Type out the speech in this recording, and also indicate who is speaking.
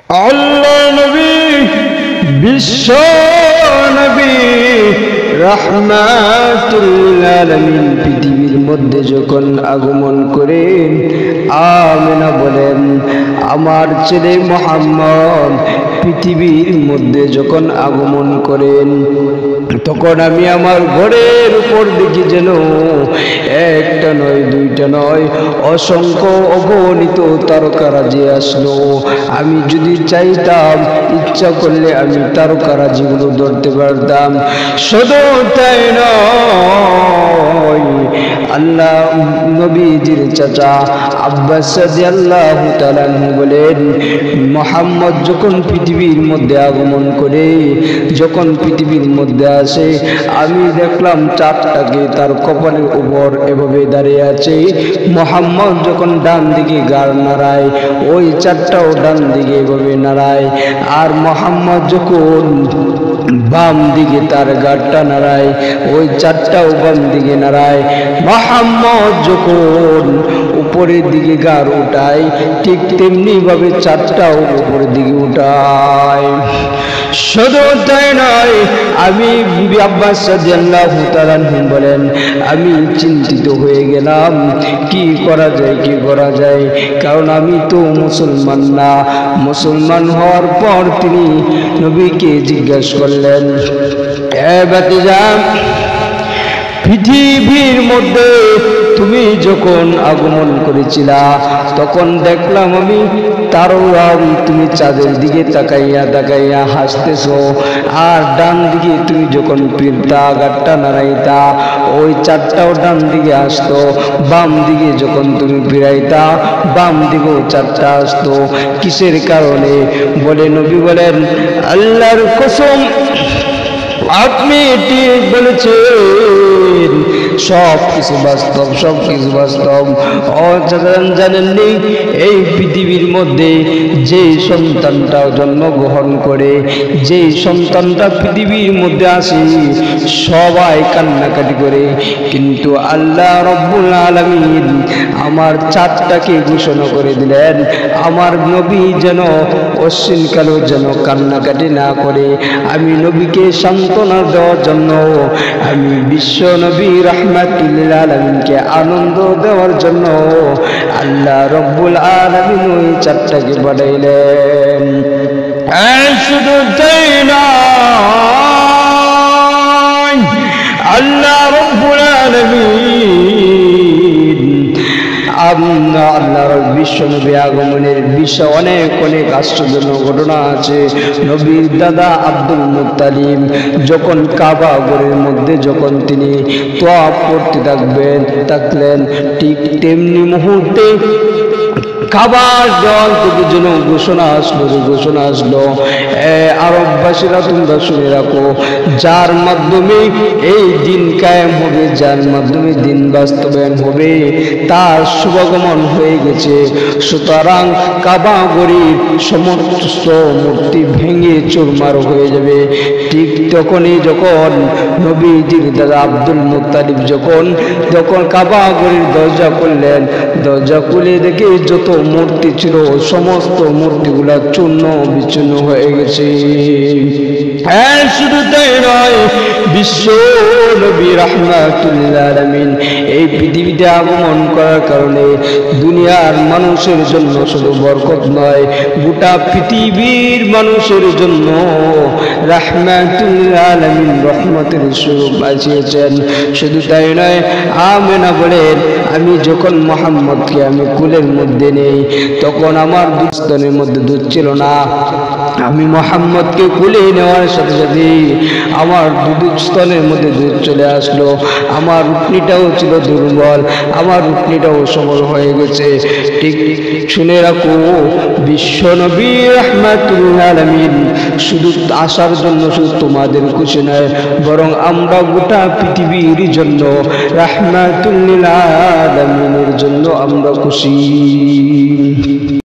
Speaker 1: আল্লাহ নবী বিশ্ব নবী রাহমাতুল আলামিন পৃথিবীর মধ্যে যখন আগমন করেন, আমিনা বলেন আমার ছেলে মুহাম্মদ পৃথিবীর মধ্যে যখন আগমন করেন, তখন আমি আমার ঘরের উপর দেখি যেন একটা নয় দুইটা নয় অসংখ্য অগণিত তারকারাজি আসলো। আমি যদি চাইতাম, ইচ্ছা করলে আমি তারকারাজিগুলো ধরতে পারতাম। শুধু তাই নয়, আল্লাহ নবীজির চাচা আব্বাস রাদিয়াল্লাহু তাআলা বলেন, মুহাম্মদ যখন পৃথিবীর মধ্যে আগমন করে, যখন পৃথিবীর মধ্যে আসে, আমি দেখলাম চাঁদটাকে তার কপালের উপর এভাবে দাঁড়িয়ে আছে। মুহাম্মদ যখন ডান দিকে গাড় নাড়ায়, ওই চাঁদটাও ডান দিকে এভাবে নাড়ায়। আর মুহাম্মদ যখন বাম দিকে তার গাড়টা নাড়ায়, ওই চাঁদটাও বাম দিকে নাড়ায়। মুহাম্মদ যখন উপরের দিকে গাড় উঠায়, ঠিক তেমনি ভাবে চাঁদটাও উপরের দিকে উঠায়। শুধু তাই নয়, আমি আব্বাস রাদিয়াল্লাহু তাআলা বলেন, আমি চিন্তিত হয়ে গেলাম, কি করা যায় কি করা যায়। কারণ আমি তো মুসলমান না। মুসলমান হওয়ার পর তিনি নবীকে জিজ্ঞাসা করলেন, এ ভাতিজা, পৃথিবীর মধ্যে তুমি যখন আগমন করেছিলা, তখন দেখলাম আমি তারাও তুমি চাঁদের দিকে তাকাইয়া তাকাইয়া হাসতেছো। আর ডান দিকে তুমি যখন ফিরতা, গাড়টা নাড়াইতা, ওই চাঁদটাও ডান দিকে আসতো। বাম দিকে যখন তুমি ফিরাইতা, বাম দিকেও চাঁদটা আসতো। কিসের কারণে? বলে নবী বলেন, আল্লাহর কসম, আপনি ঠিক বলেছেন, সব কিছু বাস্তব, সব কিছু বাস্তব। জানেননি, এই পৃথিবীর মধ্যে যে সন্তানটা জন্মগ্রহণ করে, যে সন্তানটা পৃথিবীর মধ্যে আসে, সবাই কান্নাকাটি করে, কিন্তু আল্লাহ রব্বুল আলামিন আমার চাঁদটাকে ঘোষণা করে দিলেন, আমার নবী যেন অশ্বিনকালেও যেন কান্নাকাটি না করে। আমি নবীকে সান্ত্বনা দেওয়ার জন্য, আমি বিশ্ব নবী রাহমাতুল আলামিনকে আনন্দ দেওয়ার জন্য আল্লাহ রব্বুল আলামিন ওই চাঁদটাকে বানাইলেন। শুধু তাই নয়, আল্লাহ রব্বুল আলামিন আল্লাহর বিশ্ব নবী আগমনের বিষয়ে অনেক অনেক আশ্চর্যজনক ঘটনা আছে। নবীর দাদা আব্দুল মুত্তালিব যখন কাবা ঘরের মধ্যে যখন তিনি তওয়াফ করতে থাকলেন, ঠিক তেমনি মুহূর্তে কাবার দেওয়াল থেকে যেন ঘোষণা আসলো, আরববাসীরা তোমরা শুনে রাখো, যার মাধ্যমে এই দিন কায়েম হবে, যার মাধ্যমে দিন বাস্তবায়ন হবে, তার শুভাগমন হয়ে গেছে। সুতরাং কাবা ঘরের সমস্ত মূর্তি ভেঙে চুরমার হয়ে যাবে। ঠিক তখনই যখন নবীজির দাদা আব্দুল মুত্তালিব যখন কাবা ঘরের দরজা খুললেন, দরজা খুলে দেখে যত মূর্তি ছিল সমস্ত মূর্তিগুলা চূর্ণ বিচূর্ণ হয়ে গেছে। হ্যাঁ, শুধু তাই নয়, বিশ্ব নবী রাহমাতুল আলামিন এই পৃথিবীতে আগমন করার কারণে দুনিয়ার মানুষের জন্য শুধু বরকত নয়, গোটা পৃথিবীর মানুষের জন্য রাহমাতুল আলামিন রহমতের স্বরূপ আসিয়েছেন। শুধু তাই নয়, আমিনা বলেন, আমি যখন মুহাম্মদকে আমি কুলের মধ্যে নেই, তখন আমার দুধস্তনের মধ্যে দুধ ছিল না। আমি মুহাম্মদকে কুলে নেওয়ার সাথে সাথে আমার দুধস্তনের মধ্যে দুধ চলে আসলো। আমার উটনিটাও ছিল দুর্বল, আমার উটনিটাও সবল হয়ে গেছে। ঠিক শুনে রাখো, বিশ্ব নবী রাহমাতুল আলামিন শুধু আসার জন্য শুধু তোমাদের খুশি নয়, বরং আমরা গোটা পৃথিবীর জন্য রাহমাতুল আলামিনের জন্য আমরা খুশি।